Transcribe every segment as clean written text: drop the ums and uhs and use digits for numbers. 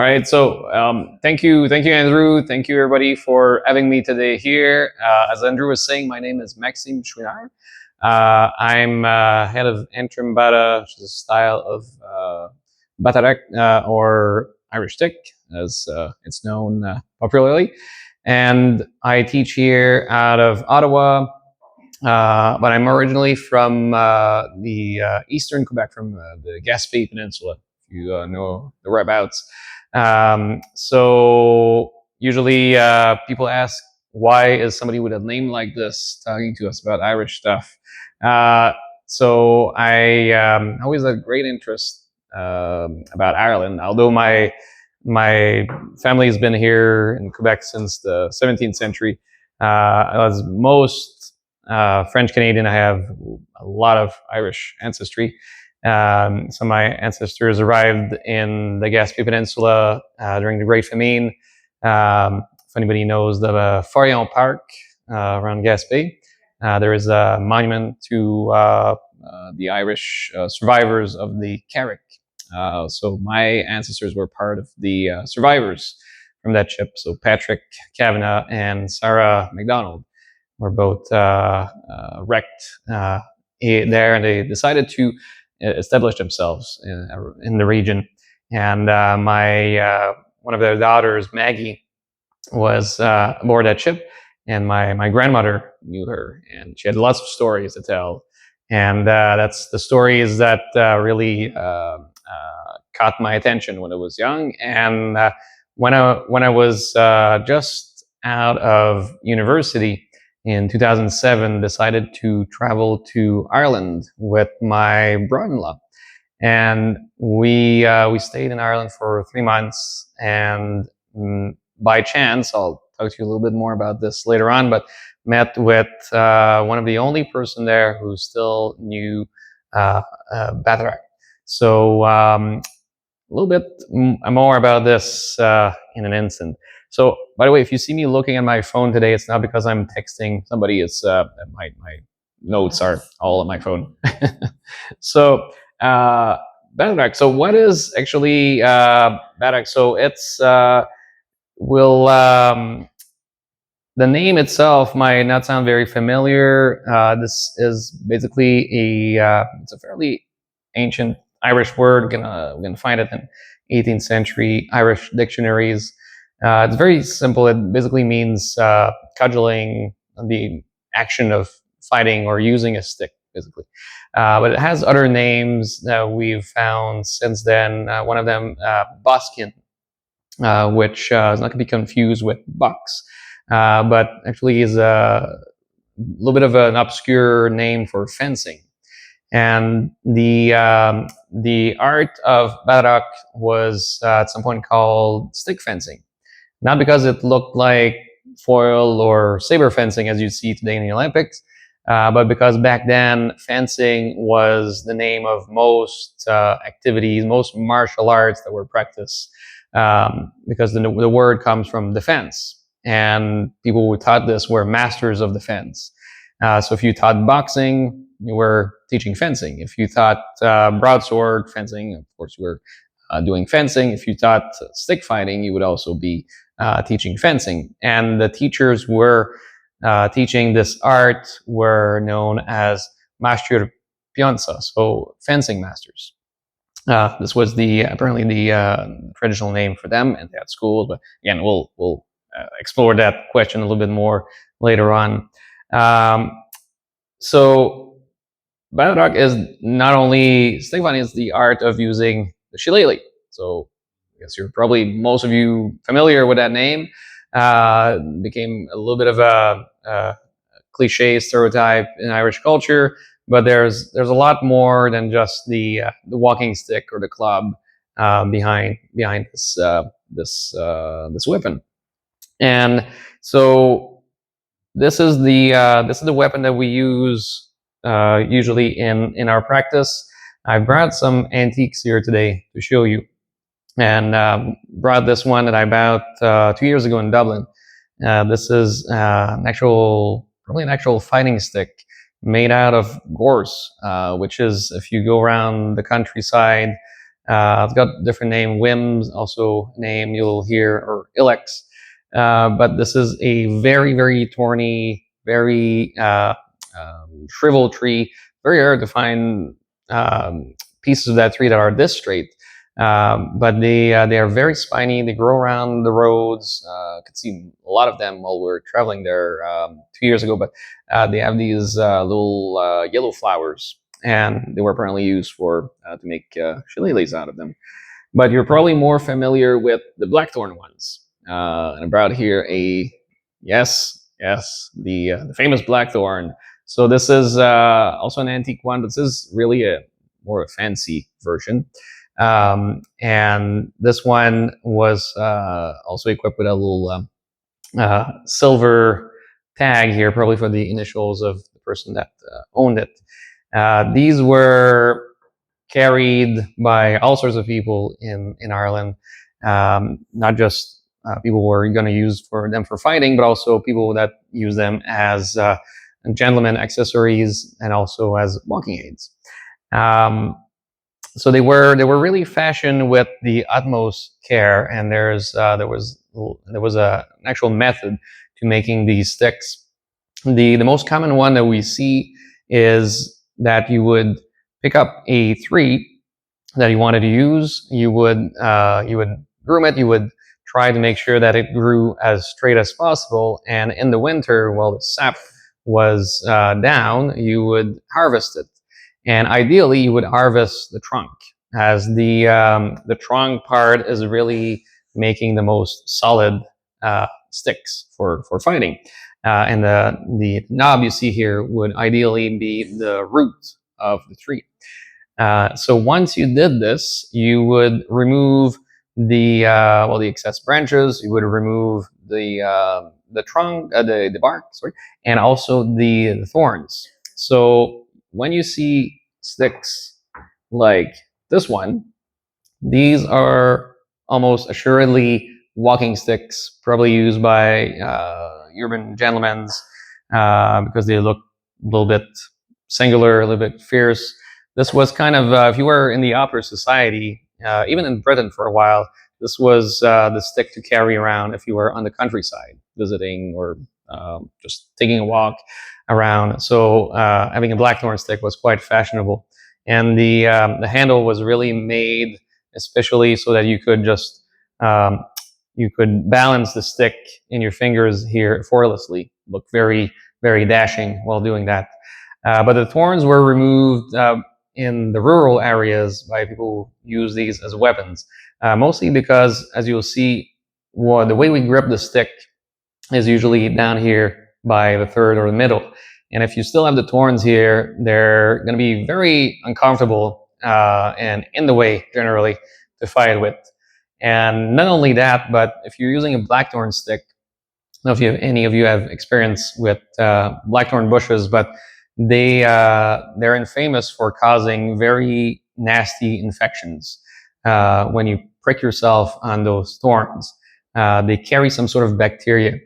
All right, so thank you, Andrew. Thank you, everybody, for having me today here. As Andrew was saying, my name is Maxime Chouinard. I'm head of Interim Bata, which is a style of Bataireacht or Irish stick, as it's known popularly. And I teach here out of Ottawa, but I'm originally from the eastern Quebec, from the Gaspé Peninsula, if you know the whereabouts. So usually people ask, why is somebody with a name like this talking to us about Irish stuff? So I always had great interest about Ireland, although my family has been here in Quebec since the 17th century. As most French Canadian, I have a lot of Irish ancestry. Some of my ancestors arrived in the Gaspé Peninsula during the Great Famine. If anybody knows the Forion Park around Gaspé, there is a monument to the Irish survivors of the Carrick. So my ancestors were part of the survivors from that ship. So Patrick Kavanagh and Sarah McDonald were both wrecked there, and they decided to establish themselves in the region. And my one of their daughters, Maggie, was aboard that ship, and my grandmother knew her, and she had lots of stories to tell. And that's the stories that really caught my attention when I was young. And when I was just out of university in 2007, decided to travel to Ireland with my brother-in-law, and we stayed in Ireland for 3 months. And by chance, I'll talk to you a little bit more about this later on, but met with one of the only person there who still knew Bataireacht. So a little bit more about this in an instant. So, by the way, if you see me looking at my phone today, it's not because I'm texting somebody. It's my notes are all on my phone. So, Bataireacht. So, what is actually Bataireacht? So, it's the name itself might not sound very familiar. This is basically it's a fairly ancient Irish word. We're gonna find it in 18th century Irish dictionaries. It's very simple. It basically means cudgeling, the action of fighting or using a stick, basically. But it has other names that we've found since then. One of them, Boskin, which is not to be confused with bucks, but actually is a little bit of an obscure name for fencing. And the art of Bataireacht was at some point called stick fencing, not because it looked like foil or saber fencing as you see today in the Olympics, but because back then fencing was the name of most activities, most martial arts that were practiced, because the word comes from defense, and people who taught this were masters of defense. So if you taught boxing, you were teaching fencing. If you taught broadsword fencing, of course, you were doing fencing. If you taught stick fighting, you would also be teaching fencing. And the teachers were teaching this art were known as Master Pionza, so fencing masters. This was apparently the traditional name for them and at schools. But again, we'll explore that question a little bit more later on. So Bataireacht is not only stick fighting; it's the art of using the shillelagh. So I guess you're probably, most of you, familiar with that name. Became a little bit of a cliche stereotype in Irish culture, but there's a lot more than just the walking stick or the club behind this weapon. And so this is the weapon that we use usually in our practice. I brought some antiques here today to show you, and brought this one that I bought 2 years ago in Dublin. This is probably an actual fighting stick made out of gorse, which is, if you go around the countryside It's got different name. Wim's also name you'll hear, or Ilex. But this is a very, very thorny, very shriveled tree. Very hard to find pieces of that tree that are this straight. But they are very spiny. They grow around the roads. Could see a lot of them while we were traveling there 2 years ago. But they have these little yellow flowers, and they were apparently used for to make shillelaghs out of them. But you're probably more familiar with the blackthorn ones. And I brought here a the famous blackthorn. So this is also an antique one, but this is really a more a fancy version. And this one was also equipped with a little silver tag here, probably for the initials of the person that owned it. These were carried by all sorts of people in Ireland, not just people who were going to use them for fighting, but also people that use them as gentlemen accessories and also as walking aids. So they were really fashioned with the utmost care, and there was an actual method to making these sticks. The most common one that we see is that you would pick up a tree that you wanted to use. You would groom it. You would try to make sure that it grew as straight as possible. And in the winter, while the sap was down, you would harvest it. And ideally, you would harvest the trunk, as the trunk part is really making the most solid sticks for fighting. And the knob you see here would ideally be the root of the tree. So once you did this, you would remove the excess branches. You would remove the trunk, the bark, sorry, and also the thorns. So when you see sticks like this one, these are almost assuredly walking sticks, probably used by urban gentlemen because they look a little bit singular, a little bit fierce. This was kind of, if you were in the upper society, even in Britain for a while, this was the stick to carry around if you were on the countryside visiting or just taking a walk around. So having a blackthorn stick was quite fashionable. And the handle was really made especially so that you could just you could balance the stick in your fingers here effortlessly. Look very, very dashing while doing that. But the thorns were removed in the rural areas by people who use these as weapons, mostly because, as you'll see, the way we grip the stick is usually down here by the third or the middle. And if you still have the thorns here, they're going to be very uncomfortable and in the way, generally, to fight with. And not only that, but if you're using a blackthorn stick, I don't know if any of you have experience with blackthorn bushes, but they're infamous for causing very nasty infections when you prick yourself on those thorns. They carry some sort of bacteria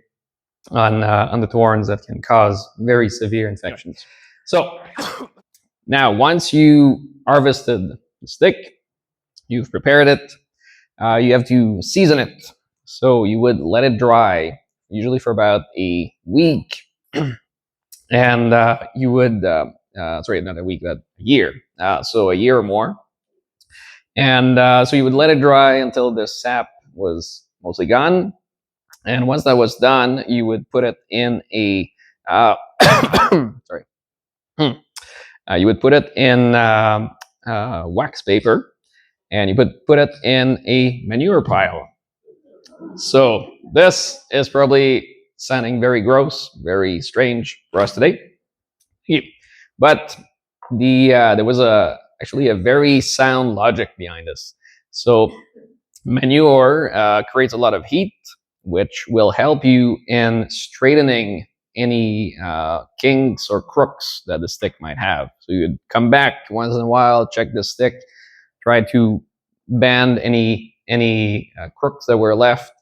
on the thorns that can cause very severe infections. So now, once you harvested the stick, you've prepared it, you have to season it. So you would let it dry, usually for about a week. And you would, sorry, not a week, but a year. So a year or more. And so you would let it dry until the sap was mostly gone. And once that was done, you would put it in a, sorry. You would put it in wax paper, and you put it in a manure pile. So this is probably sounding very gross, very strange for us today. But there was actually a very sound logic behind this. So manure creates a lot of heat, which will help you in straightening any kinks or crooks that the stick might have. So you'd come back once in a while, check the stick, try to bend any crooks that were left,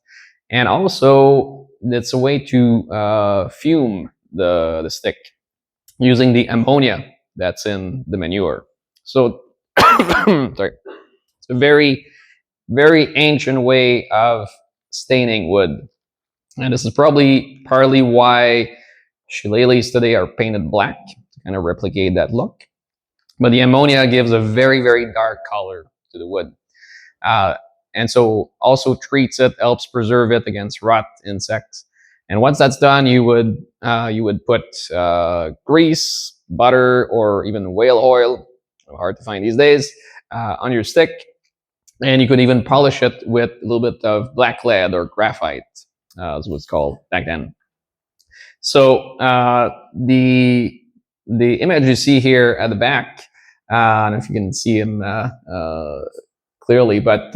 and also it's a way to fume the stick using the ammonia that's in the manure. So sorry, it's a very, very ancient way of staining wood. And this is probably partly why shillelaghs today are painted black to kind of replicate that look. But the ammonia gives a very, very dark color to the wood. And so also treats it, helps preserve it against rot, insects. And once that's done, you would put grease, butter, or even whale oil, hard to find these days, on your stick. And you could even polish it with a little bit of black lead or graphite, as it was called back then. So the image you see here at the back, I don't know if you can see him clearly, but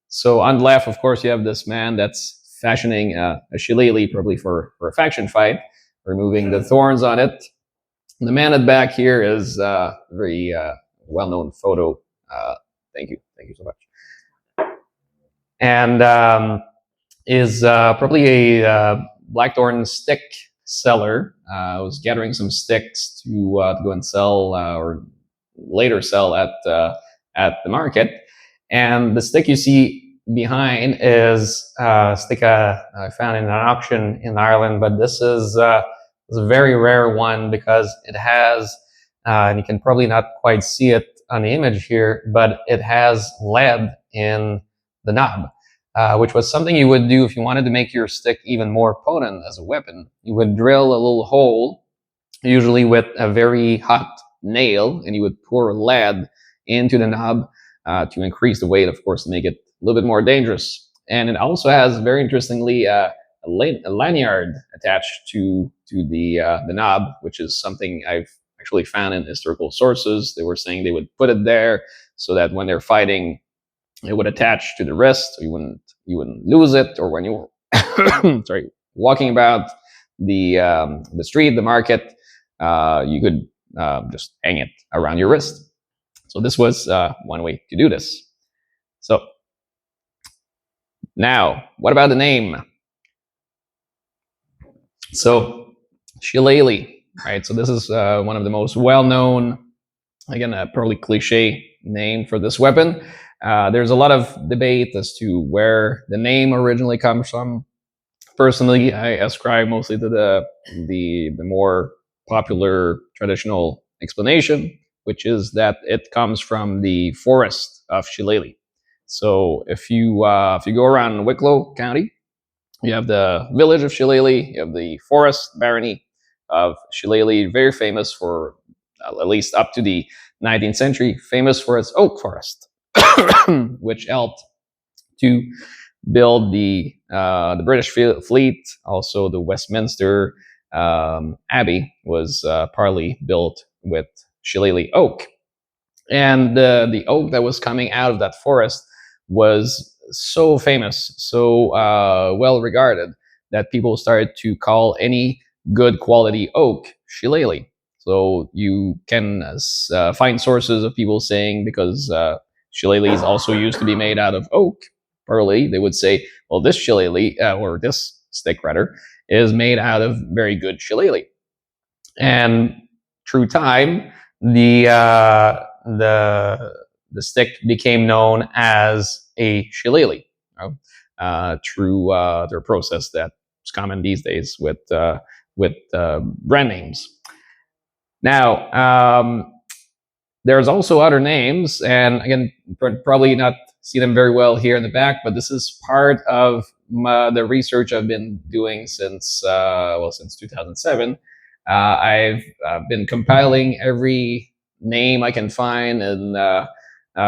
so on the left, of course, you have this man that's fashioning a shillelagh, probably for a faction fight, removing the thorns on it. The man at the back here is a very well-known photo. Thank you so much. And is probably a blackthorn stick seller. Was gathering some sticks to go and sell or later sell at the market. And the stick you see behind is a stick I found in an auction in Ireland, but this is a very rare one because it has, and you can probably not quite see it on the image here, but it has lead in the knob, which was something you would do if you wanted to make your stick even more potent as a weapon. You would drill a little hole, usually with a very hot nail, and you would pour lead into the knob to increase the weight, of course, to make it a little bit more dangerous. And it also has, very interestingly, a lanyard attached to the knob, which is something I've actually found in historical sources. They were saying they would put it there so that when they're fighting, it would attach to the wrist, so you wouldn't lose it, or when you were walking about the street, the market, you could just hang it around your wrist. So this was one way to do this. So now, what about the name? So shillelagh, right? So this is one of the most well-known, again, probably cliche name for this weapon. There's a lot of debate as to where the name originally comes from. Personally, I ascribe mostly to the more popular traditional explanation, which is that it comes from the forest of Shillelagh. So if you go around Wicklow County, you have the village of Shillelagh, you have the forest barony of Shillelagh, very famous for, at least up to the 19th century, famous for its oak forest, which helped to build the British fleet. Also, the Westminster Abbey was partly built with Shillelagh oak. And the oak that was coming out of that forest was so famous, so well regarded, that people started to call any good quality oak Shillelagh. So you can find sources of people saying, because shillelaghs also used to be made out of oak, early, they would say, well, this shillelagh, or this stick rather, is made out of very good shillelagh. And through time, the stick became known as a shillelagh, through their process that's common these days with brand names. Now, there's also other names, and again, probably not see them very well here in the back, but this is part of the research I've been doing since 2007. I've been compiling every name I can find in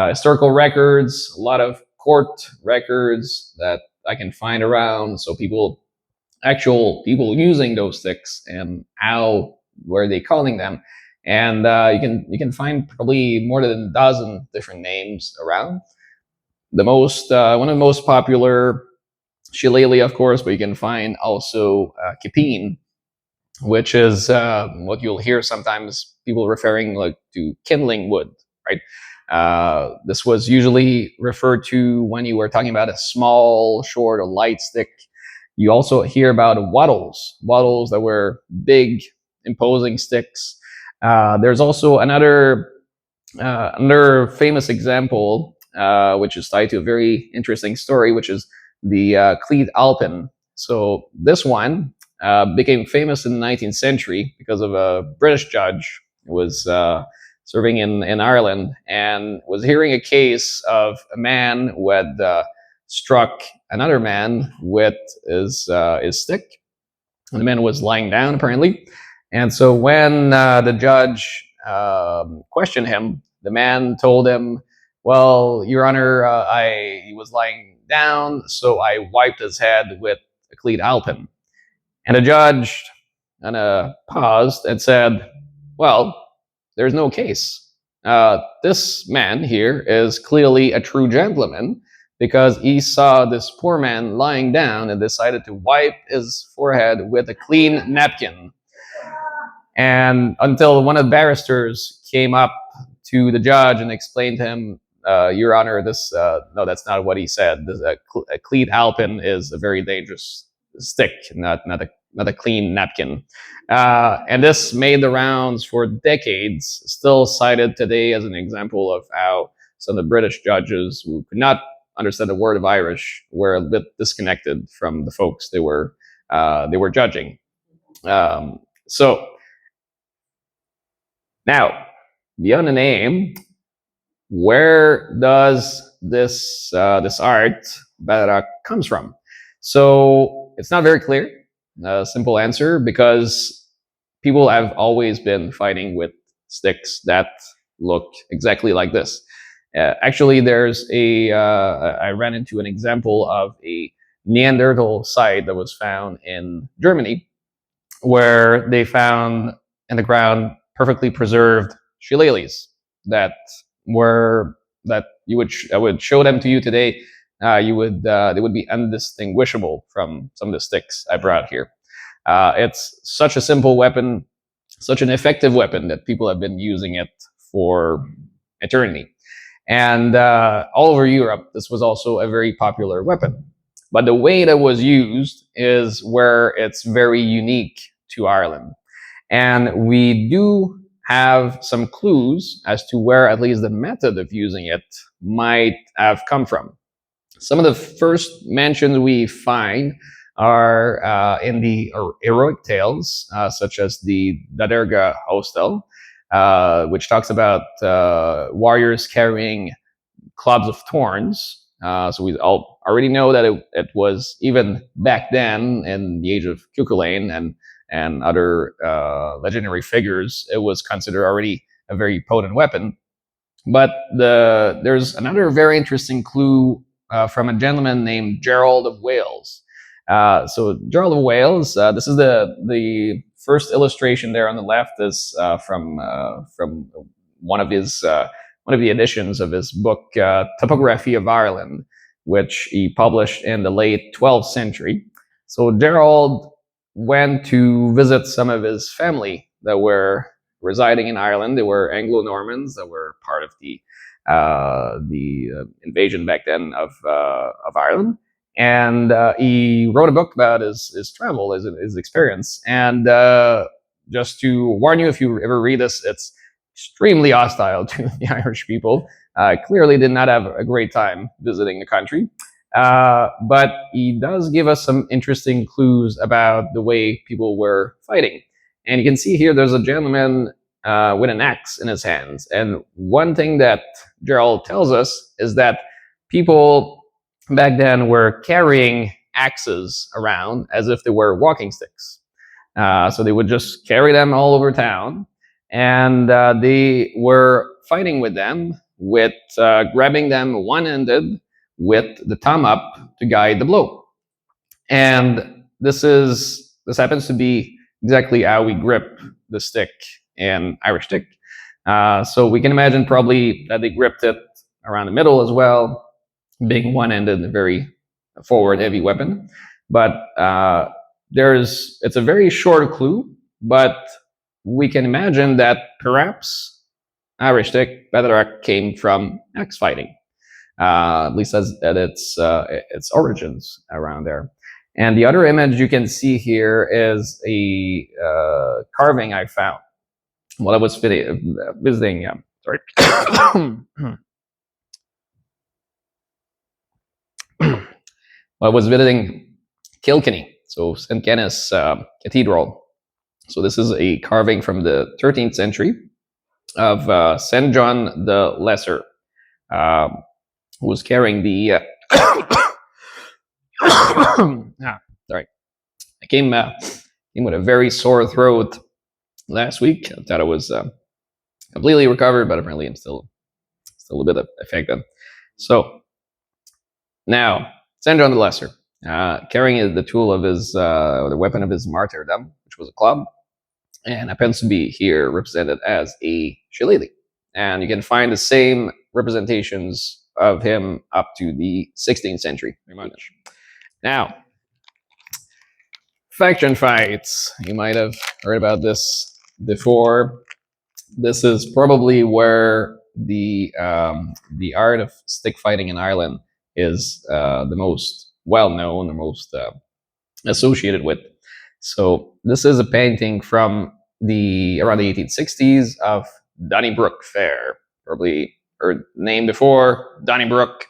historical records, a lot of court records that I can find around. So actual people using those sticks, and how were they calling them. And you can find probably more than a dozen different names around. The most one of the most popular, shillelagh, of course, but you can find also kipeen, which is what you'll hear sometimes people referring like to kindling wood, right? This was usually referred to when you were talking about a small, short, or light stick. You also hear about wattles that were big, imposing sticks. There's also another famous example which is tied to a very interesting story, which is the Cleed Alpin. So this one became famous in the 19th century because of a British judge who was serving in Ireland and was hearing a case of a man who had struck another man with his stick. And the man was lying down, apparently. And so when the judge questioned him, the man told him, "Well, Your Honor, he was lying down, so I wiped his head with a cleat alpin." And the judge kind of paused and said, "Well, there's no case. This man here is clearly a true gentleman because he saw this poor man lying down and decided to wipe his forehead with a clean napkin." And until one of the barristers came up to the judge and explained to him, "Your Honor, this no, that's not what he said. A cleat alpin is a very dangerous stick, not a clean napkin." And this made the rounds for decades, still cited today as an example of how some of the British judges who could not understand a word of Irish were a bit disconnected from the folks they were judging. So now, beyond the name, where does this art Bataireacht comes from? So it's not very clear. Simple answer, because people have always been fighting with sticks that look exactly like this. Actually, there's I ran into an example of a Neanderthal site that was found in Germany, where they found in the ground perfectly preserved shillelaghs that I would show them to you today. They would be undistinguishable from some of the sticks I brought here. It's such a simple weapon, such an effective weapon that people have been using it for eternity. And all over Europe, this was also a very popular weapon. But the way that was used is where it's very unique to Ireland. And we do have some clues as to where at least the method of using it might have come from. Some of the first mentions we find are in the heroic tales, such as the Bataireacht hostel, which talks about warriors carrying clubs of thorns. So we all already know that it was, even back then in the age of Cuchulainn and other legendary figures, it was considered already a very potent weapon. But there's another very interesting clue from a gentleman named Gerald of Wales. So Gerald of Wales, this is the first illustration there on the left is from one of the editions of his book Topography of Ireland, which he published in the late 12th century. So Gerald went to visit some of his family that were residing in Ireland. They were Anglo-Normans that were part of the invasion back then of Ireland. And he wrote a book about his travel, his experience. And just to warn you, if you ever read this, it's extremely hostile to the Irish people. Clearly did not have a great time visiting the country. But he does give us some interesting clues about the way people were fighting. And you can see here there's a gentleman with an axe in his hands. And one thing that Gerald tells us is that people back then were carrying axes around as if they were walking sticks. So they would just carry them all over town. And they were fighting with them with grabbing them one-handed with the thumb up to guide the blow. And this happens to be exactly how we grip the stick in Irish stick. So we can imagine probably that they gripped it around the middle as well, being one-handed, a very forward, heavy weapon. But it's a very short clue, but we can imagine that perhaps Irish stick Bataireacht came from axe fighting, at least at its origins around there. And the other image you can see here is a carving I found while I was visiting. Sorry. I was visiting Kilkenny, so St. Kenneth's Cathedral. So this is a carving from the 13th century of Saint John the Lesser, who was carrying the. Sorry, I came with a very sore throat last week. I thought I was completely recovered, but apparently I'm still a bit affected. So now, Saint John the Lesser, carrying the tool of his, the weapon of his martyrdom, which was a club, and happens to be here represented as a shillelagh. And you can find the same representations of him up to the 16th century, pretty much. Now, faction fights. You might have heard about this before. This is probably where the art of stick fighting in Ireland is the most well known, the most associated with. So this is a painting from around the 1860s of Donnybrook Fair, probably heard the name before. Donnybrook,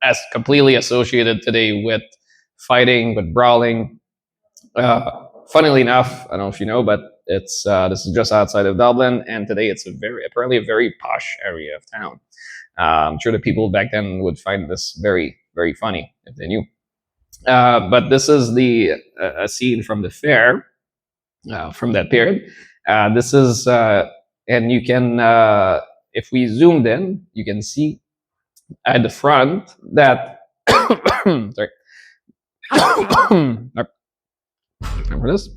as completely associated today with fighting, with brawling. Funnily enough, I don't know if you know, but it's this is just outside of Dublin, and today it's apparently a very posh area of town. I'm sure the people back then would find this very, very funny if they knew. But this is a scene from the fair from that period. This is, and you can, if we zoomed in, you can see at the front that, sorry, remember this?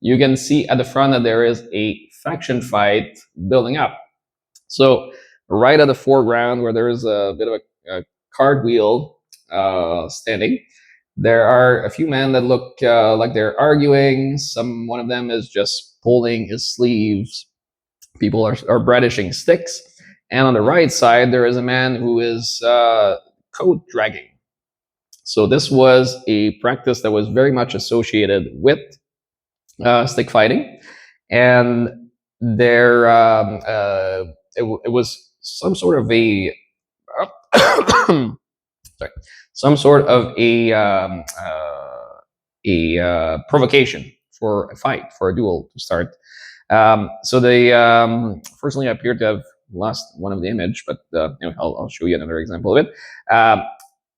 You can see at the front that there is a faction fight building up. So right at the foreground, where there is a bit of a cartwheel standing, there are a few men that look like they're arguing. One of them is just pulling his sleeves. People are brandishing sticks. And on the right side, there is a man who is coat dragging. So this was a practice that was very much associated with stick fighting. And there, it was some sort of a sorry, some sort of a provocation for a fight, for a duel to start. So they fortunately appear to have lost one of the image, but anyway, I'll show you another example of it.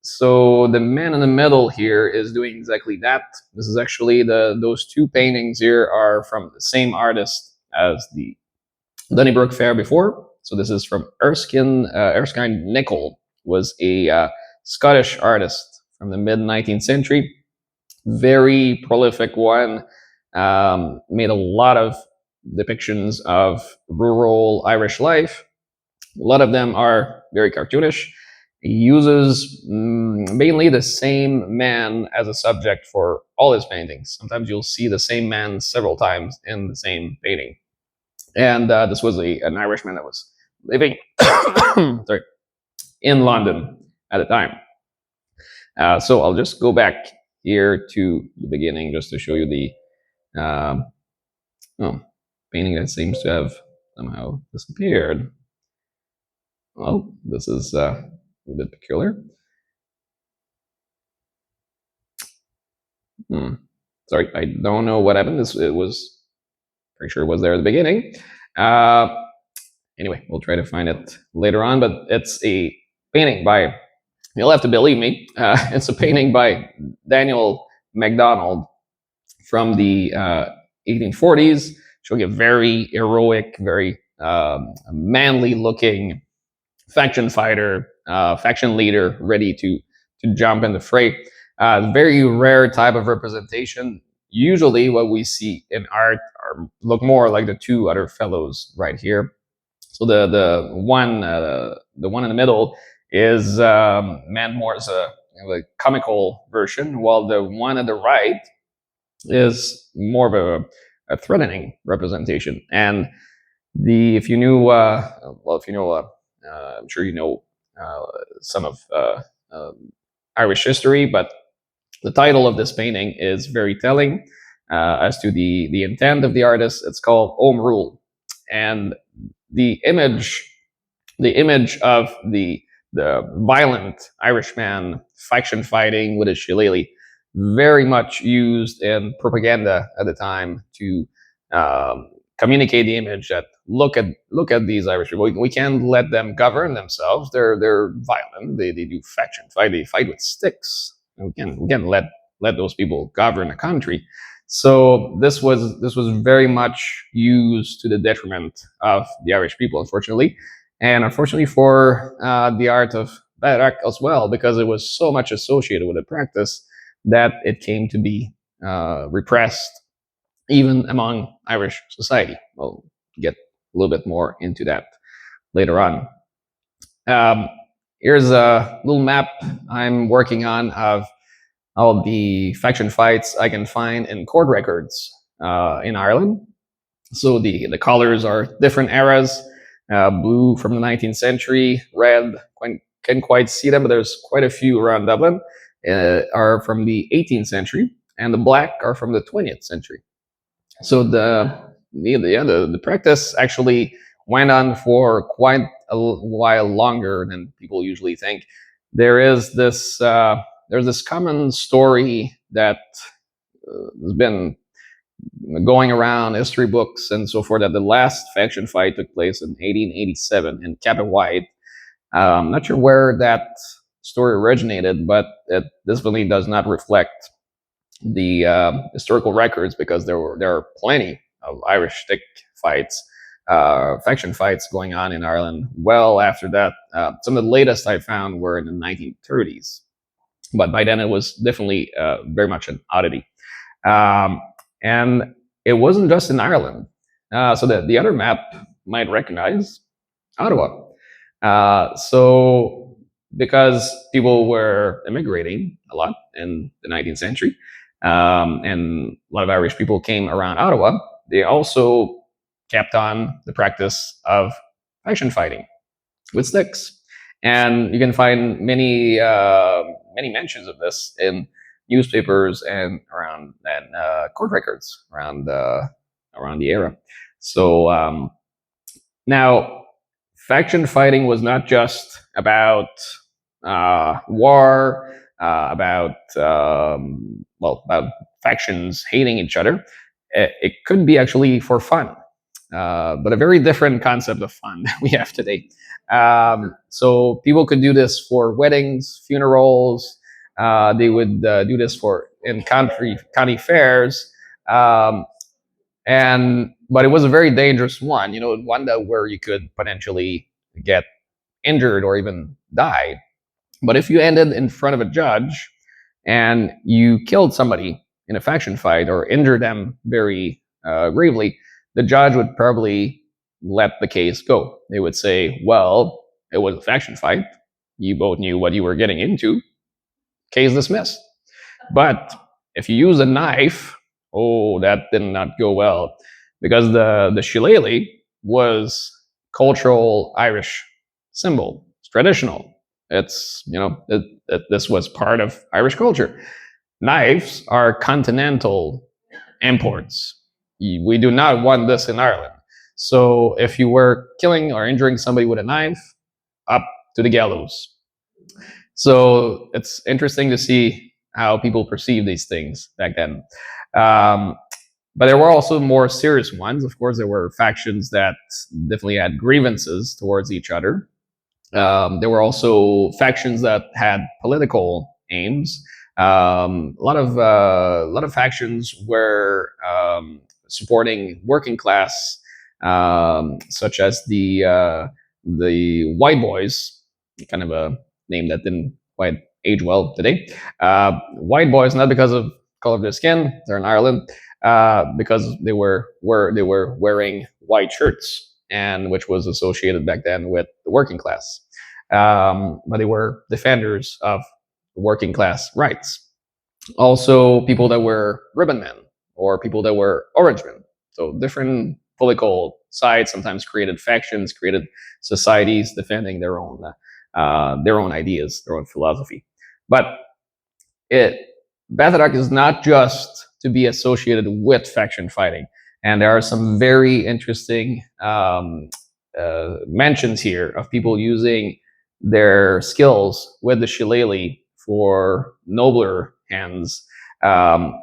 So the man in the middle here is doing exactly that. This is actually those two paintings here are from the same artist as the Donnybrook Fair before. So this is from Erskine Nicholl, was a Scottish artist from the mid-19th century. Very prolific one. Made a lot of depictions of rural Irish life. A lot of them are very cartoonish. He uses mainly the same man as a subject for all his paintings. Sometimes you'll see the same man several times in the same painting. And this was an Irishman that was living sorry, in London at the time. So I'll just go back here to the beginning just to show you the painting that seems to have somehow disappeared. Well, this is a bit peculiar. Sorry, I don't know what happened. It was pretty sure it was there at the beginning. Anyway, we'll try to find it later on, but it's a painting by, you'll have to believe me, it's a painting by Daniel MacDonald from the 1840s, showing a very heroic, very manly looking faction fighter, faction leader, ready to jump in the fray. Very rare type of representation. Usually what we see in art look more like the two other fellows right here. So the one in the middle is meant more as a comical version, while the one at the right is more of a threatening representation. And if you knew, I'm sure you know some of Irish history, but the title of this painting is very telling as to the intent of the artist. It's called Home Rule, and the image of the the violent Irishman faction fighting with a shillelagh, very much used in propaganda at the time to communicate the image that look at these Irish people. We can't let them govern themselves. They're violent. They do faction fight. They fight with sticks. We can't let those people govern a country. So this was very much used to the detriment of the Irish people, unfortunately, and unfortunately for the art of Bataireacht as well, because it was so much associated with the practice that it came to be repressed even among Irish society. We'll get a little bit more into that later on. Um, Here's a little map I'm working on of all the faction fights I can find in court records in Ireland. So the colors are different eras. Blue from the 19th century, red, can't quite see them, but there's quite a few around Dublin, are from the 18th century, and the black are from the 20th century. So the practice actually went on for quite a while longer than people usually think. There's this common story that has been going around history books and so forth, that the last faction fight took place in 1887 in White. I'm not sure where that story originated, but it definitely does not reflect the historical records, because there are plenty of Irish stick fights, faction fights going on in Ireland well after that. Some of the latest I found were in the 1930s, but by then it was definitely very much an oddity. And it wasn't just in Ireland. So the other map might recognize Ottawa. So because people were immigrating a lot in the 19th century, and a lot of Irish people came around Ottawa, they also kept on the practice of faction fighting with sticks. And you can find many mentions of this in newspapers and around court records around the era. So now, faction fighting was not just about war, about factions hating each other. It could be actually for fun, but a very different concept of fun that we have today. So people could do this for weddings, funerals. They would do this in county fairs, but it was a very dangerous one. One where you could potentially get injured or even die. But if you ended in front of a judge and you killed somebody in a faction fight or injured them very gravely, the judge would probably let the case go. They would say, well, it was a faction fight. You both knew what you were getting into. Case dismissed. But if you use a knife, that did not go well, because the shillelagh was cultural Irish symbol. It's traditional. It's this was part of Irish culture. Knives are continental imports. We do not want this in Ireland. So if you were killing or injuring somebody with a knife, up to the gallows. So it's interesting to see how people perceive these things back then. But there were also more serious ones. Of course, there were factions that definitely had grievances towards each other. There were also factions that had political aims. A lot of factions were supporting working class, such as the White Boys, kind of a name that didn't quite age well today. White Boys, not because of color of their skin; they're in Ireland, because they were wearing white shirts, and which was associated back then with the working class. But they were defenders of working class rights. Also, people that were ribbon men or people that were orange men. So different political sides sometimes created factions, created societies defending their own ideas, their own philosophy. But Bataireacht is not just to be associated with faction fighting, and there are some very interesting mentions here of people using their skills with the shillelagh for nobler hands.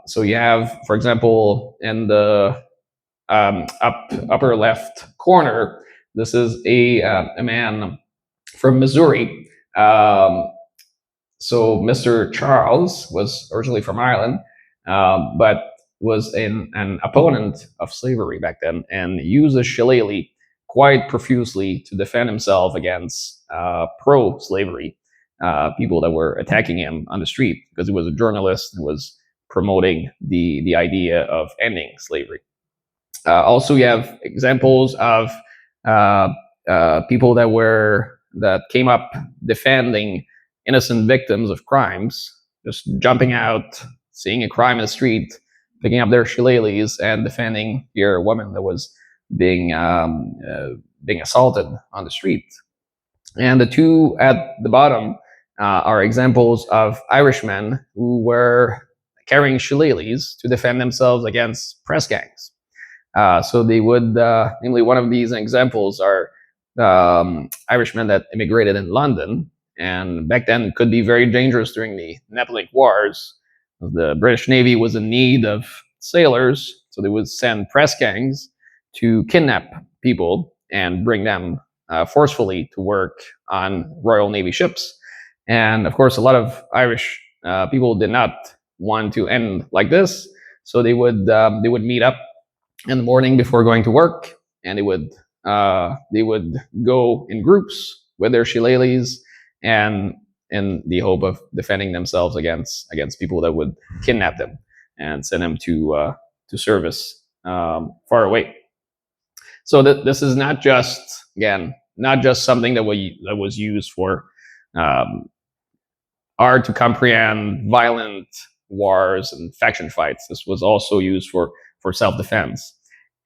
So you have, for example, in the upper left corner, this is a man from Missouri. So Mr. Charles was originally from Ireland, but was an opponent of slavery back then, and used the shillelagh quite profusely to defend himself against pro-slavery people that were attacking him on the street, because he was a journalist and was promoting the idea of ending slavery. Also, you have examples of uh, people that came up defending innocent victims of crimes, just jumping out, seeing a crime in the street, picking up their shillelaghs and defending your woman that was being assaulted on the street. And the two at the bottom are examples of Irishmen who were carrying shillelaghs to defend themselves against press gangs. So they would, namely, one of these examples are Irishmen that immigrated in London, and back then it could be very dangerous during the Napoleonic Wars. The British Navy was in need of sailors, so they would send press gangs to kidnap people and bring them forcefully to work on Royal Navy ships. And of course, a lot of Irish people did not want to end like this, so they would meet up in the morning before going to work, and they would go in groups with their shillelaghs, and in the hope of defending themselves against people that would kidnap them and send them to service far away. So this is not just something that was used for hard to comprehend violent wars and faction fights. This was also used for self-defense.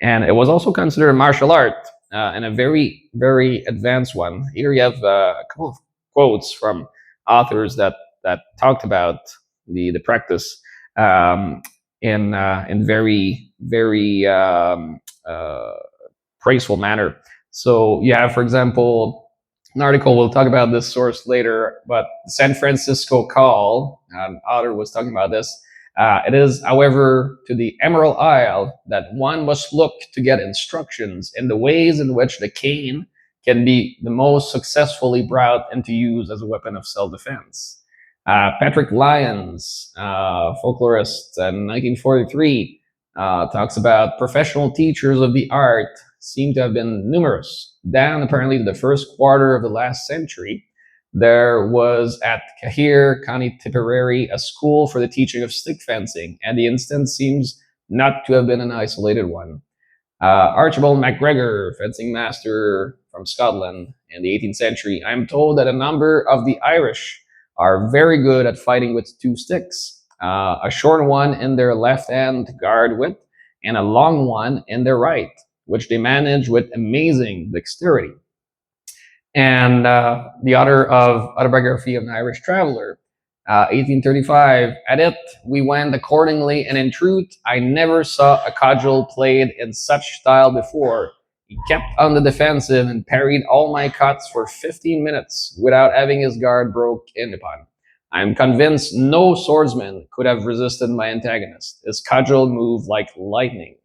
And it was also considered a martial art, and a very, very advanced one. Here you have a couple of quotes from authors that talked about the practice in very, very praiseful manner. So you have, for example, an article, we'll talk about this source later, but the San Francisco Call, an author was talking about this. It is, however, to the Emerald Isle that one must look to get instructions in the ways in which the cane can be the most successfully brought into use as a weapon of self-defense. Patrick Lyons, folklorist in 1943, talks about professional teachers of the art seem to have been numerous. Down apparently to the first quarter of the last century, there was at Cahir, County Tipperary, a school for the teaching of stick fencing, and the instance seems not to have been an isolated one. Archibald MacGregor, fencing master from Scotland in the 18th century, I'm told that a number of the Irish are very good at fighting with two sticks, a short one in their left hand to guard with, and a long one in their right, which they manage with amazing dexterity. And the author of Autobiography of an Irish Traveler, 1835, at it we went accordingly, and in truth I never saw a cudgel played in such style before. He kept on the defensive and parried all my cuts for 15 minutes without having his guard broke in upon. I am convinced no swordsman could have resisted my antagonist. His cudgel moved like lightning.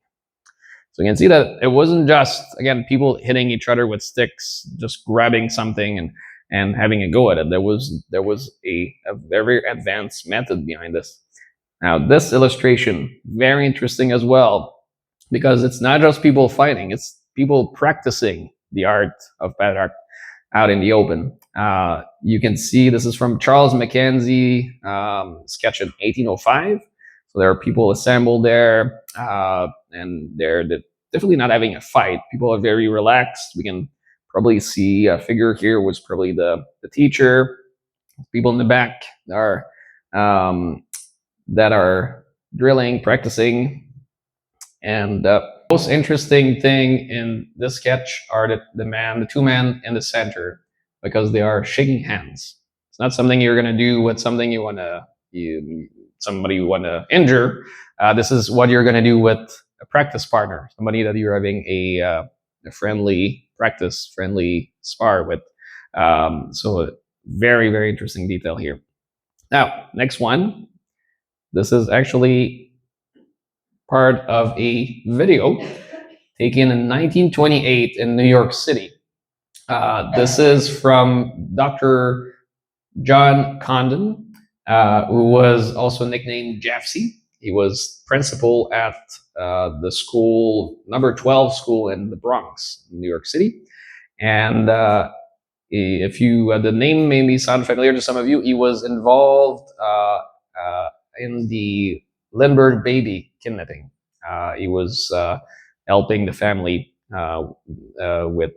So you can see that it wasn't just, again, people hitting each other with sticks, just grabbing something and having a go at it. There was a very advanced method behind this. Now, this illustration, very interesting as well, because it's not just people fighting, it's people practicing the art of Bataireacht out in the open. You can see this is from Charles Mackenzie, sketch in 1805. So there are people assembled there, and they're definitely not having a fight. People are very relaxed. We can probably see a figure here was probably the teacher. People in the back are that are drilling, practicing. And the most interesting thing in this sketch are the two men in the center, because they are shaking hands. It's not something you're going to do with something somebody you want to injure. This is what you're going to do with a practice partner, somebody that you're having a friendly spar with. So Very, very interesting detail here. Now, next one. This is actually part of a video taken in 1928 in New York City. This is from Dr. John Condon, who was also nicknamed Jeffsy. He was principal at the school, number 12 school in the Bronx, New York City. And if you, the name maybe sound familiar to some of you, he was involved in the Lindbergh baby kidnapping. He was helping the family with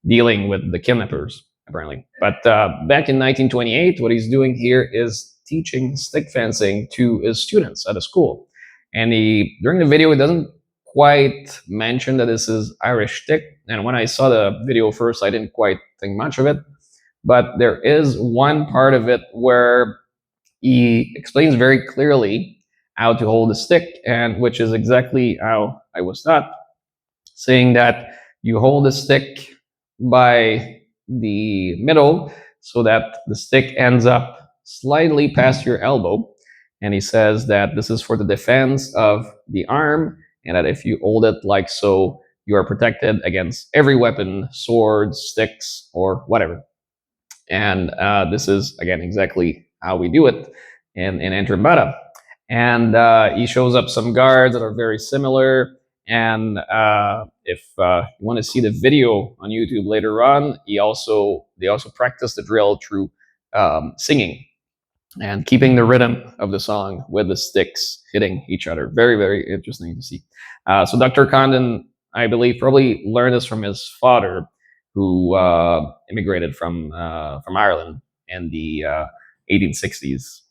dealing with the kidnappers, apparently. But back in 1928, what he's doing here is teaching stick fencing to his students at a school. And during the video, he doesn't quite mention that this is Irish stick. And when I saw the video first, I didn't quite think much of it. But there is one part of it where he explains very clearly how to hold a stick, and which is exactly how I was taught, saying that you hold the stick by the middle so that the stick ends up slightly past your elbow. And he says that this is for the defense of the arm, and that if you hold it like so, you are protected against every weapon, swords, sticks, or whatever. And this is, again, exactly how we do it in Entrambata. And he shows up some guards that are very similar. And if you want to see the video on YouTube later on, they also practice the drill through singing and keeping the rhythm of the song with the sticks hitting each other. Very, very interesting to see. So Dr. Condon, I believe, probably learned this from his father, who immigrated from Ireland in the 1860s.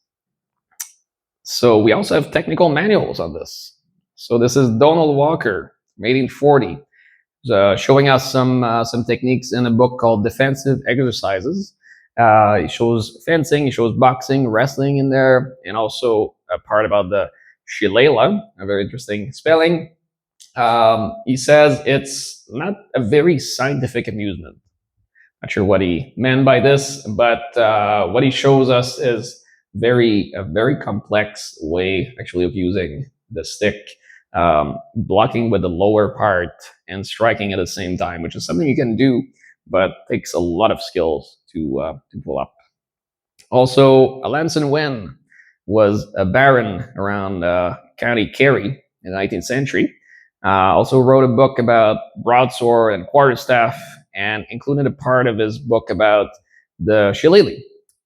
So we also have technical manuals on this. So this is Donald Walker, 1840, showing us some techniques in a book called Defensive Exercises. He shows fencing, he shows boxing, wrestling in there, and also a part about the Shillelagh, a very interesting spelling. He says it's not a very scientific amusement. Not sure what he meant by this, but what he shows us is a very complex way, actually, of using the stick, blocking with the lower part and striking at the same time, which is something you can do, but takes a lot of skills to pull up. Also, Alanson Wen was a baron around County Kerry in the 19th century. Also wrote a book about broadsword and quarterstaff, and included a part of his book about the shillelagh,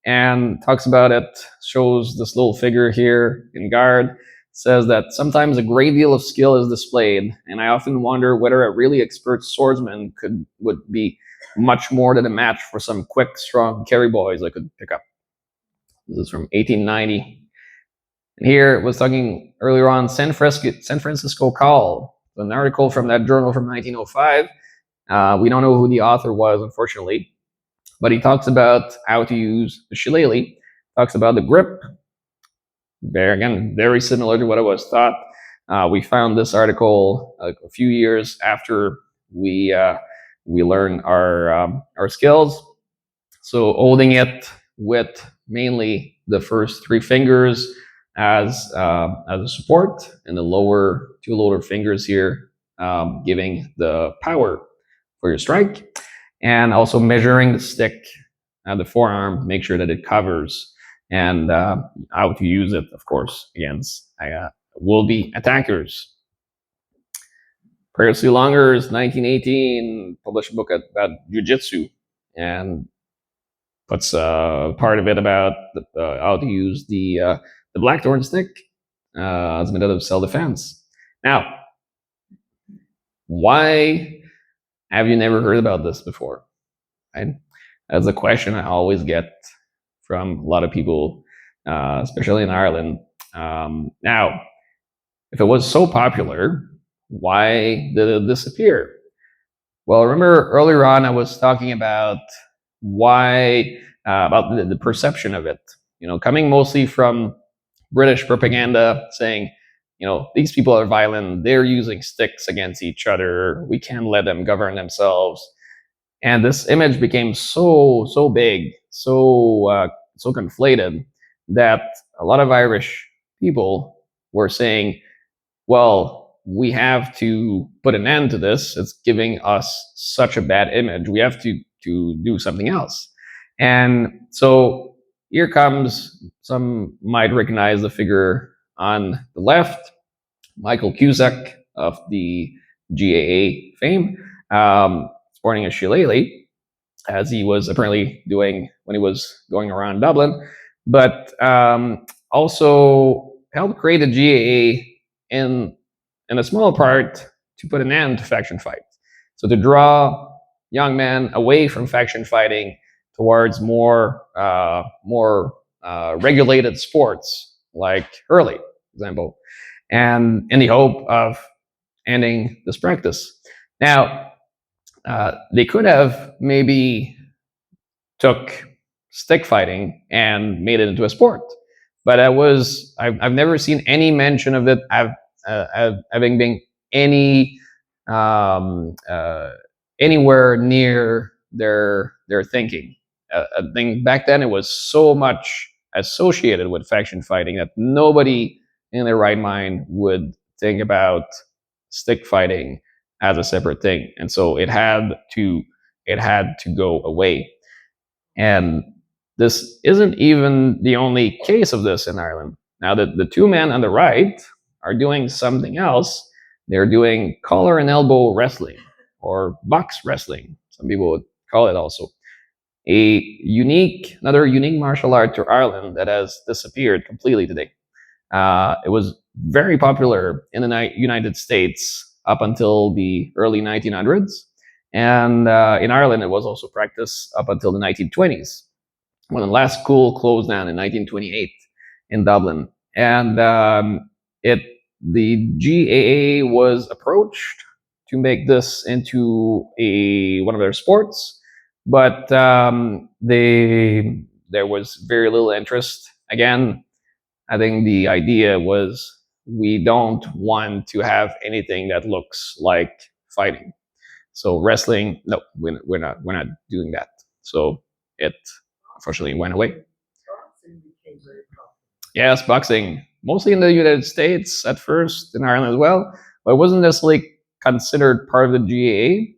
and talks about it, shows this little figure here in guard, says that sometimes a great deal of skill is displayed, and I often wonder whether a really expert swordsman would be much more than a match for some quick, strong Kerry boys I could pick up. This is from 1890. And here was talking earlier on San Francisco Call, an article from that journal from 1905. We don't know who the author was, unfortunately, but he talks about how to use the shillelagh, talks about the grip. There again, very similar to what I was taught. We found this article a few years after we learned our skills. So holding it with mainly the first three fingers as a support, and the two lower fingers here giving the power for your strike, and also measuring the stick at the forearm to make sure that it covers, and how to use it, of course, against will-be attackers. Previously Longers, 1918, published a book about jiu-jitsu, and puts part of it about how to use the blackthorn stick as a method of self-defense. Now, why have you never heard about this before? Right? That's a question I always get from a lot of people, especially in Ireland. Now, if it was so popular, why did it disappear? Well, remember earlier on I was talking about why, about the perception of it. Coming mostly from British propaganda saying, these people are violent, they're using sticks against each other, we can't let them govern themselves. And this image became so big, so conflated, that a lot of Irish people were saying, well, we have to put an end to this. It's giving us such a bad image. We have to do something else. And so here comes, some might recognize the figure on the left, Michael Cusack of the GAA fame, sporting a shillelagh, as he was apparently doing when he was going around Dublin, but also helped create the GAA in a small part to put an end to faction fights. So to draw young men away from faction fighting towards more regulated sports like hurling, for example, and in the hope of ending this practice. Now, they could have maybe took stick fighting and made it into a sport, but I've never seen any mention of it having been any um, uh, anywhere near their thinking. I think back then it was so much associated with faction fighting that nobody in their right mind would think about stick fighting as a separate thing, and so it had to go away. And this isn't even the only case of this in Ireland. Now, the two men on the right are doing something else. They're doing collar and elbow wrestling, or box wrestling, some people would call it also. Another unique martial art to Ireland that has disappeared completely today. It was very popular in the United States up until the early 1900s. And in Ireland, it was also practiced up until the 1920s, when the last school closed down in 1928 in Dublin. And it the GAA was approached to make this into one of their sports, but there was very little interest. Again, I think the idea was, we don't want to have anything that looks like fighting. So wrestling, no, we're not doing that. So it unfortunately went away. Yes, boxing, mostly in the United States at first, in Ireland as well, but it wasn't necessarily considered part of the GAA.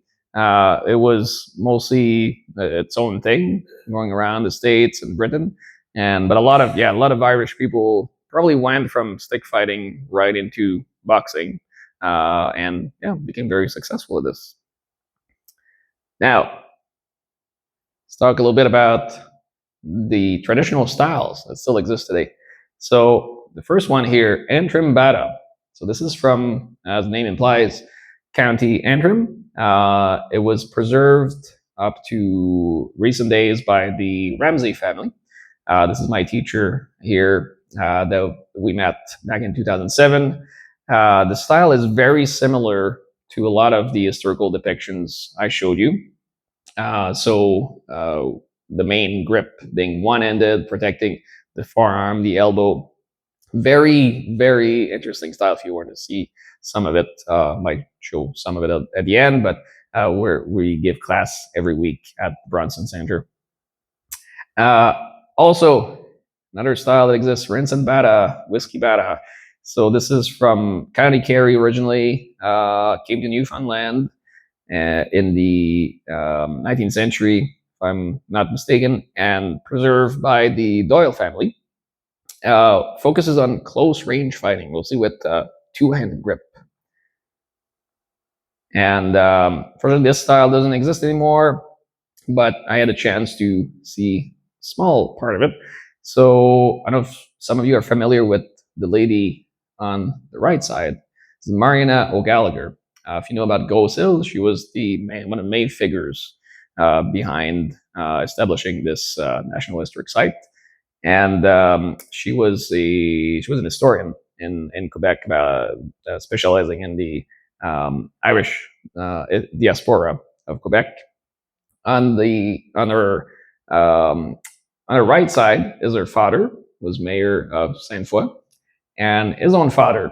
It was mostly its own thing, going around the States and Britain. But a lot of Irish people probably went from stick fighting right into boxing, and became very successful at this. Now, let's talk a little bit about the traditional styles that still exist today. So the first one here, Antrim Bata. So this is from, as the name implies, County Antrim. It was preserved up to recent days by the Ramsey family. This is my teacher here that we met back in 2007. The style is very similar to a lot of the historical depictions I showed you. The main grip being one-ended, protecting the forearm, the elbow. Very, very interesting style. If you want to see some of it, might show some of it at the end, but we give class every week at Bronson Center. Also, another style that exists, Rinse and Bata, Whiskey Bata. So this is from County Kerry originally, came to Newfoundland in the 19th century, if I'm not mistaken, and preserved by the Doyle family. Focuses on close range fighting, mostly with two-handed grip. And further, this style doesn't exist anymore, but I had a chance to see a small part of it. So I don't know if some of you are familiar with the lady on the right side. This is Mariana O'Gallagher. If you know about Ghost Hill, she was one of the main figures behind establishing this National Historic Site. And she was an historian in Quebec, specializing in the Irish diaspora of Quebec. On her right side is her father, was mayor of Sainte Foy, and his own father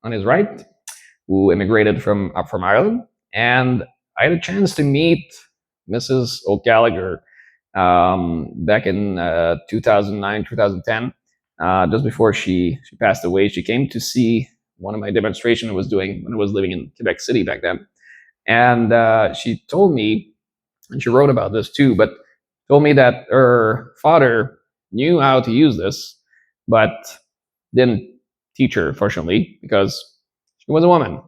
on his right, who immigrated from Ireland. And I had a chance to meet Mrs. O'Gallagher, back in 2009, 2010, just before she passed away. She came to see one of my demonstrations I was doing when I was living in Quebec City back then. And she told me, and she wrote about this too, but told me that her father knew how to use this, but didn't teach her, fortunately, because she was a woman.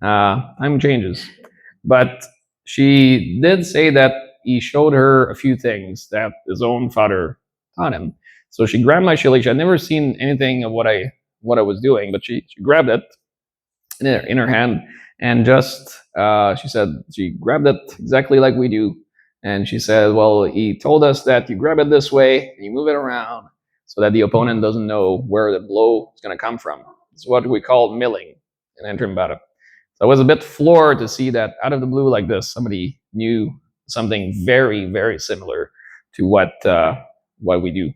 Time changes. But she did say that he showed her a few things that his own father taught him. So she grabbed my shillelagh. I'd never seen anything of what I was doing, but she grabbed it in her hand, and just she said she grabbed it exactly like we do, and she said, "Well, he told us that you grab it this way and you move it around so that the opponent doesn't know where the blow is going to come from." It's what we call milling in entering battle. So I was a bit floored to see that out of the blue like this, somebody knew something very, very similar to what we do.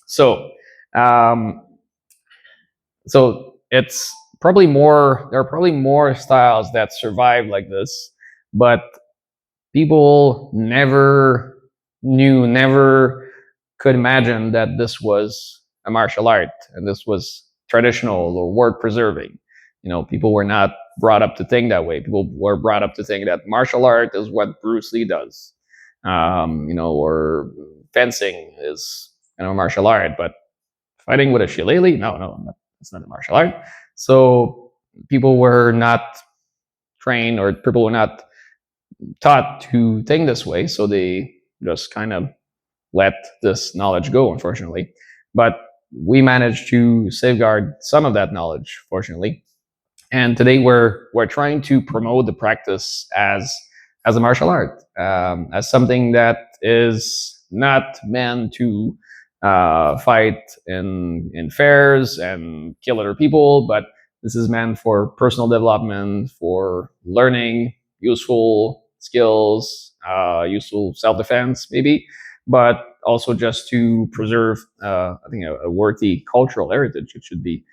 So, um, so it's probably more. There are probably more styles that survive like this, but people never could imagine that this was a martial art and this was traditional or word preserving. People were not brought up to think that way. People were brought up to think that martial art is what Bruce Lee does, or fencing is a martial art, but fighting with a shillelagh, no, that's not a martial art. So people were not trained, or people were not taught to think this way, so they just kind of let this knowledge go, unfortunately. But we managed to safeguard some of that knowledge, fortunately. And today we're trying to promote the practice as a martial art, as something that is not meant to fight in fairs and kill other people, but this is meant for personal development, for learning useful skills, useful self-defense, maybe, but also just to preserve, I think, a worthy cultural heritage. It should be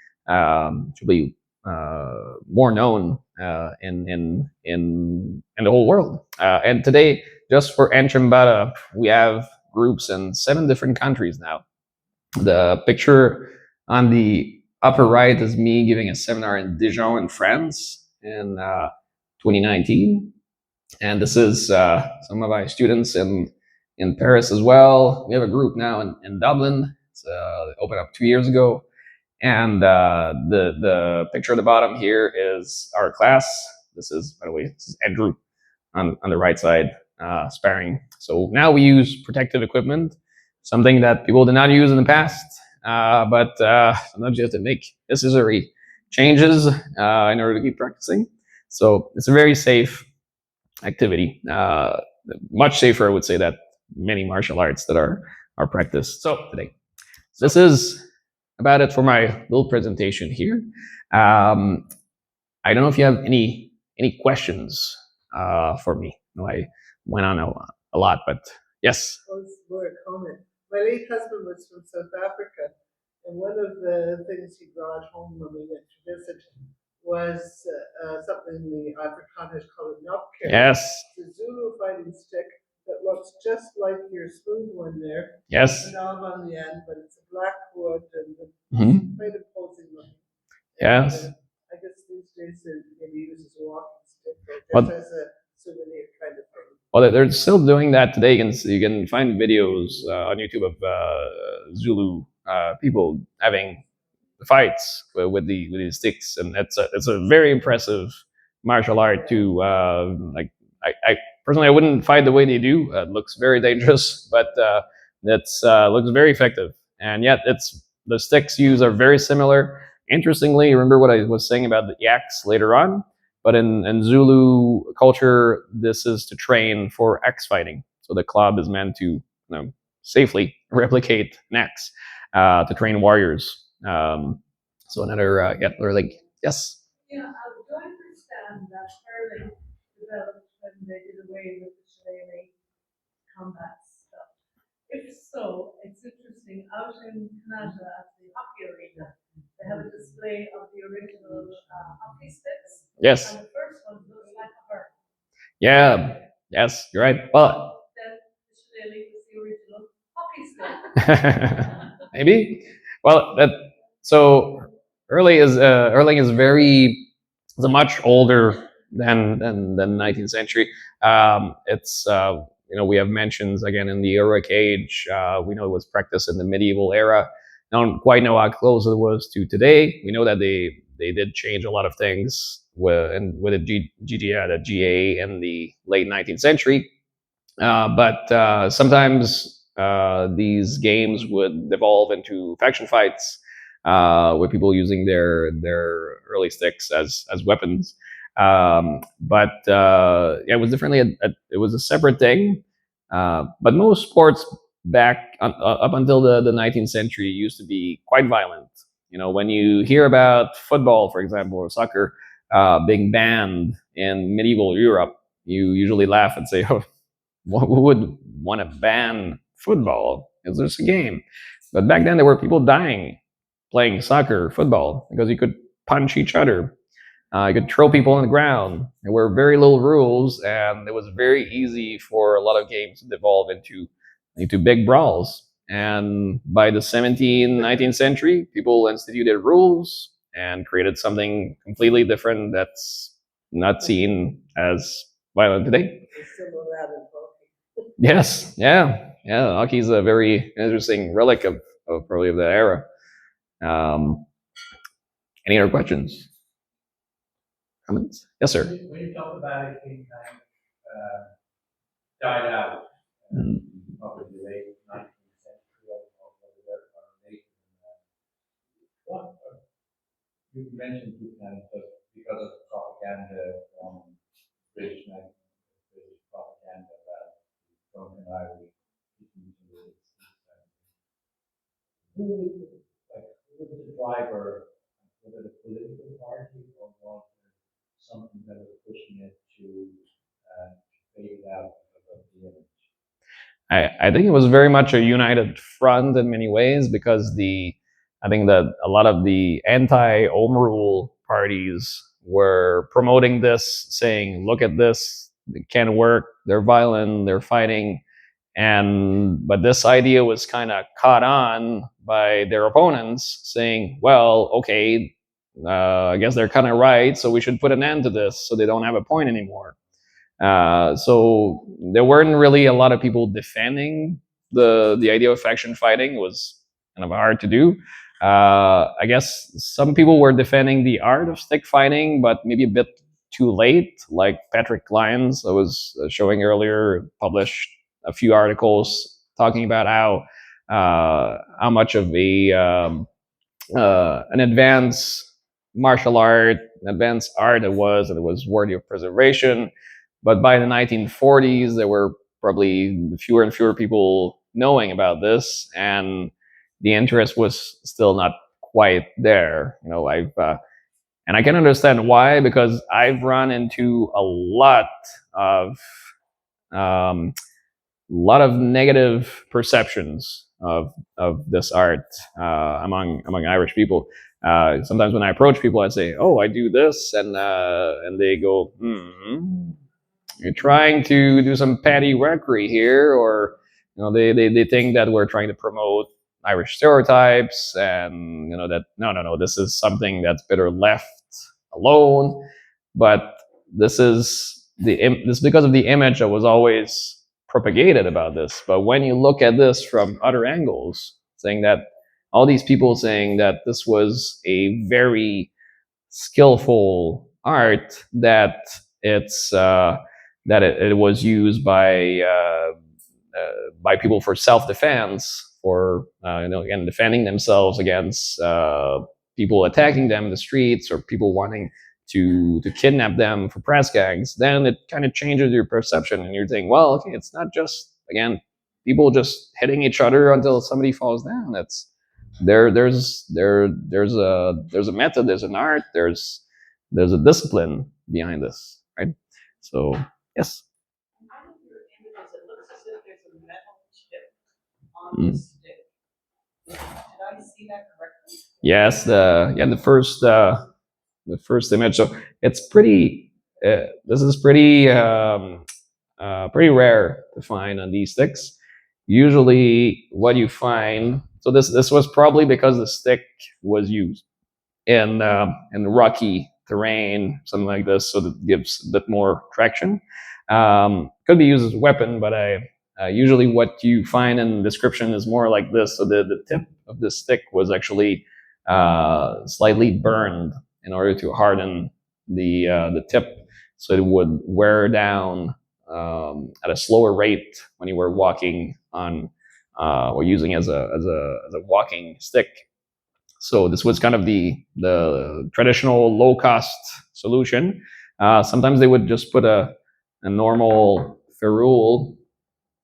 more known in the whole world. And today, just for Enchambada, we have groups in 7 different countries now. The picture on the upper right is me giving a seminar in Dijon in France in 2019, and this is some of my students in Paris as well. We have a group now in Dublin. It's opened up 2 years ago. And the picture at the bottom here is our class. This is, by the way, this is Andrew on the right side, sparring. So now we use protective equipment, something that people did not use in the past. But sometimes you have to make necessary changes in order to keep practicing. So it's a very safe activity, much safer, I would say, that many martial arts that are practiced. So today, this is about it for my little presentation here. I don't know if you have any questions for me. No, I went on a lot, but yes. More a comment. My late husband was from South Africa, and one of the things he brought home when we went to visit was something the Afrikaners call a knopker. Yes. It's a Zulu fighting stick that looks just like your smooth one there. Yes. A knob on the end, but it's a black wood and quite imposing looking. Yes. And, I guess these days it maybe used as a walking stick or just as a souvenir kind of thing. Well, they're still doing that today. You can find videos on YouTube of Zulu people having fights with these sticks, and it's a very impressive martial art to like. I personally I wouldn't fight the way they do. It looks very dangerous, but it's looks very effective, and yet it's the sticks used are very similar. Interestingly, remember what I was saying about the axe later on, but in Zulu culture, this is to train for axe fighting. So the club is meant to safely replicate an axe to train warriors. So another like yes. Yeah, do I understand that Ireland developed when they did away with the Shillelagh combat stuff? If so, it's interesting. Out in Canada at the hockey arena, they have a display of the original hockey sticks. Yes. And the first one looks like a bird. Yeah. Yes, you're right. Well, Then the Shillelagh was the original hockey stick. maybe. Well, that so Erling is very is a much older than 19th century. It's we have mentions again in the heroic age. We know it was practiced in the medieval era. I don't quite know how close it was to today. We know that they did change a lot of things with the GA in the late 19th century. But sometimes these games would devolve into faction fights with people using their early sticks as weapons. But yeah, it was differently. It was a separate thing. But most sports back up until the 19th century used to be quite violent. When you hear about football, for example, or soccer being banned in medieval Europe, you usually laugh and say, "Oh, who would want to ban football? It's just a game." But back then, there were people dying playing soccer, football, because you could punch each other. You could throw people on the ground. There were very little rules, and it was very easy for a lot of games to devolve into big brawls. And by the 17th, 19th century, people instituted rules and created something completely different that's not seen as violent today. Yes, yeah. Hockey's a very interesting relic of probably of that era. Um, any other questions? Comments? Yes, sir. When you talk about it being kind of died out, Mm. probably the late 19th century or later than that, what you mentioned you kind of just because of propaganda from British propaganda about drunken Irish speaking to the who was who was the driver? Was it a political party or was it something that was pushing it to fade out because of the image? I think it was very much a united front in many ways because I think that a lot of the anti-home rule parties were promoting this, saying, "Look at this, it can't work. They're violent. They're fighting." But this idea was kind of caught on by their opponents, saying, "Well, okay, I guess they're kind of right, so we should put an end to this, so they don't have a point anymore." So there weren't really a lot of people defending the idea of faction fighting. It was kind of hard to do. I guess some people were defending the art of stick fighting, but maybe a bit too late. Like Patrick Lyons, I was showing earlier, published a few articles talking about how much of an advanced martial art, an advanced art it was, and it was worthy of preservation. But by the 1940s, there were probably fewer and fewer people knowing about this, and the interest was still not quite there. And I can understand why, because I've run into a of um, lot of negative perceptions of this art among Irish people. Sometimes when I approach people, I say, "Oh, I do this," and they go, "You're trying to do some patty whackery here," or they think that we're trying to promote Irish stereotypes, and that no, this is something that's better left alone. But this is this because of the image that was always propagated about this. But when you look at this from other angles, saying that all these people saying that this was a very skillful art, that it was used by people for self-defense, for again defending themselves against people attacking them in the streets or people wanting to kidnap them for press gangs, then it kind of changes your perception, and you're thinking, well, okay, it's not just again people just hitting each other until somebody falls down. There's a method, there's an art, there's a discipline behind this, right? So yes. Out of your images, it looks as if there's a metal chip on the stick. Did I see that correctly? Yes, the first image. So it's pretty. This is pretty pretty rare to find on these sticks. Usually, what you find, so this was probably because the stick was used in rocky terrain, something like this, so that it gives a bit more traction. Could be used as a weapon, but usually what you find in the description is more like this. So the tip of the stick was actually slightly burned in order to harden the tip, so it would wear down at a slower rate when you were walking on or using as a walking stick. So this was kind of the traditional low cost solution. Sometimes they would just put a normal ferrule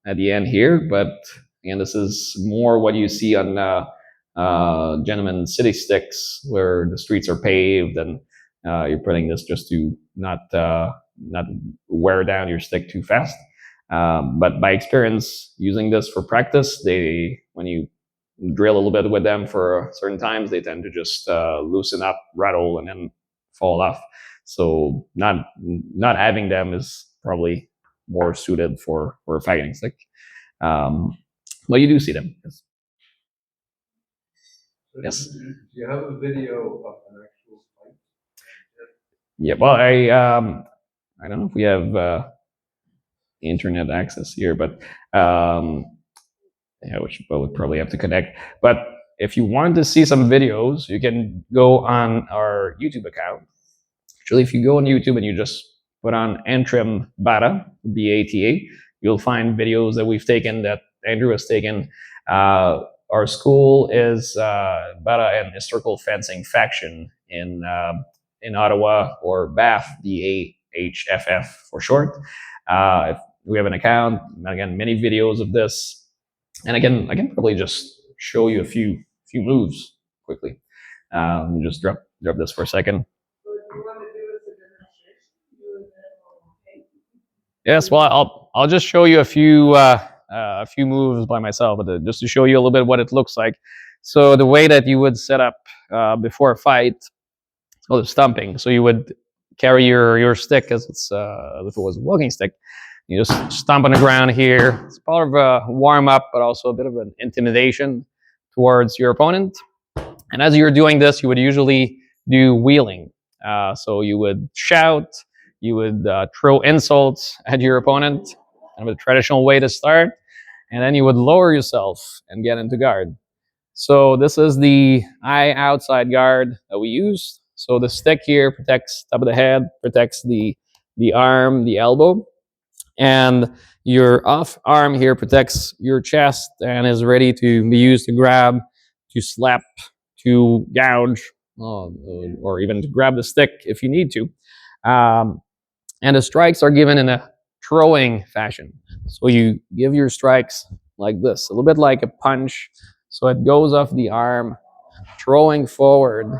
at the end here, but again, this is more what you see on gentlemen city sticks, where the streets are paved, and you're putting this just to not wear down your stick too fast. But by experience, using this for practice, when you drill a little bit with them for certain times, they tend to just loosen up, rattle, and then fall off. So not having them is probably more suited for a fighting stick. But you do see them. Yes. Yes. Do you have a video of an actual fight? Yeah. Well, I don't know if we have internet access here, but yeah, which would probably have to connect. But if you want to see some videos, you can go on our YouTube account. Actually, if you go on YouTube and you just put on Antrim Bata, BATA, you'll find videos that we've taken, that Andrew has taken. Our school is Bata and Historical Fencing Faction in Ottawa, or BAF, BAHFF for short. We have an account, again, many videos of this. And again, I can probably just show you a few moves quickly. Let me just drop this for a second. Yes, well, I'll just show you a few moves by myself, but just to show you a little bit what it looks like. So the way that you would set up before a fight, it's called stumping. So you would carry your stick as if it was a walking stick. You just stomp on the ground here. It's part of a warm-up, but also a bit of an intimidation towards your opponent. And as you're doing this, you would usually do wheeling. So you would shout, you would throw insults at your opponent, kind of a traditional way to start. And then you would lower yourself and get into guard. So this is the eye outside guard that we use. So the stick here protects top of the head, protects the arm, the elbow. And your off arm here protects your chest and is ready to be used to grab, to slap, to gouge, or even to grab the stick if you need to. And the strikes are given in a throwing fashion. So you give your strikes like this, a little bit like a punch. So it goes off the arm, throwing forward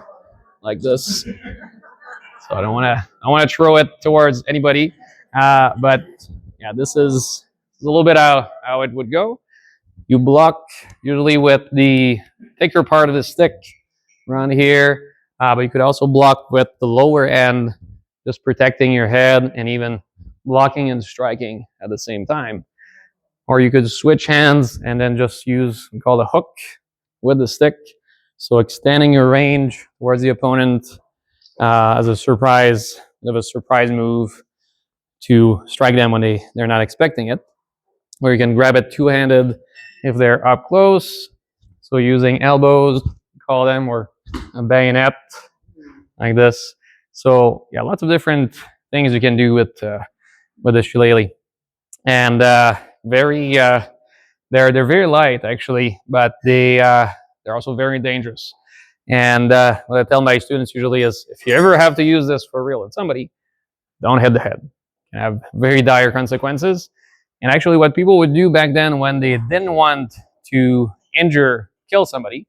like this. So I don't want to throw it towards anybody, but yeah, this is a little bit how it would go. You block usually with the thicker part of the stick around here, but you could also block with the lower end, just protecting your head and even blocking and striking at the same time. Or you could switch hands and then just use what's called a hook with the stick. So extending your range towards the opponent as a surprise move to strike them when they're not expecting it. Or you can grab it two-handed if they're up close. So using elbows, call them, or a bayonet like this. So yeah, lots of different things you can do with the shillelagh. And they're very light actually, but they're also very dangerous. And what I tell my students usually is, if you ever have to use this for real with somebody, don't hit the head. It can have very dire consequences. And actually what people would do back then when they didn't want to kill somebody,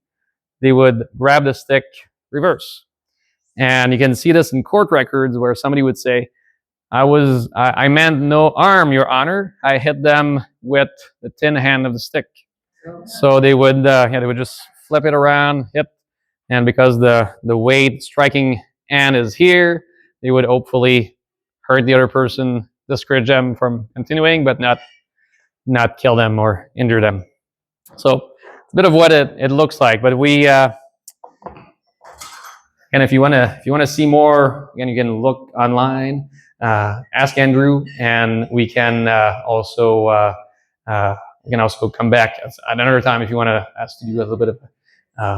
they would grab the stick reverse. And you can see this in court records where somebody would say, I meant no harm, Your Honor. I hit them with the thin hand of the stick. So they would just flip it around, hit, and because the weight striking end is here, they would hopefully hurt the other person discourage them from continuing, but not kill them or injure them. So it's a bit of what it looks like. But we and if you wanna see more, again, you can look online, ask Andrew, and we can also come back at another time if you want to ask to do a little bit of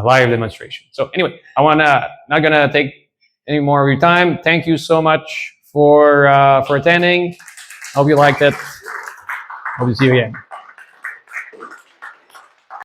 live demonstration. So anyway, not gonna take any more of your time. Thank you so much for attending. Hope you liked it. Hope to see you again.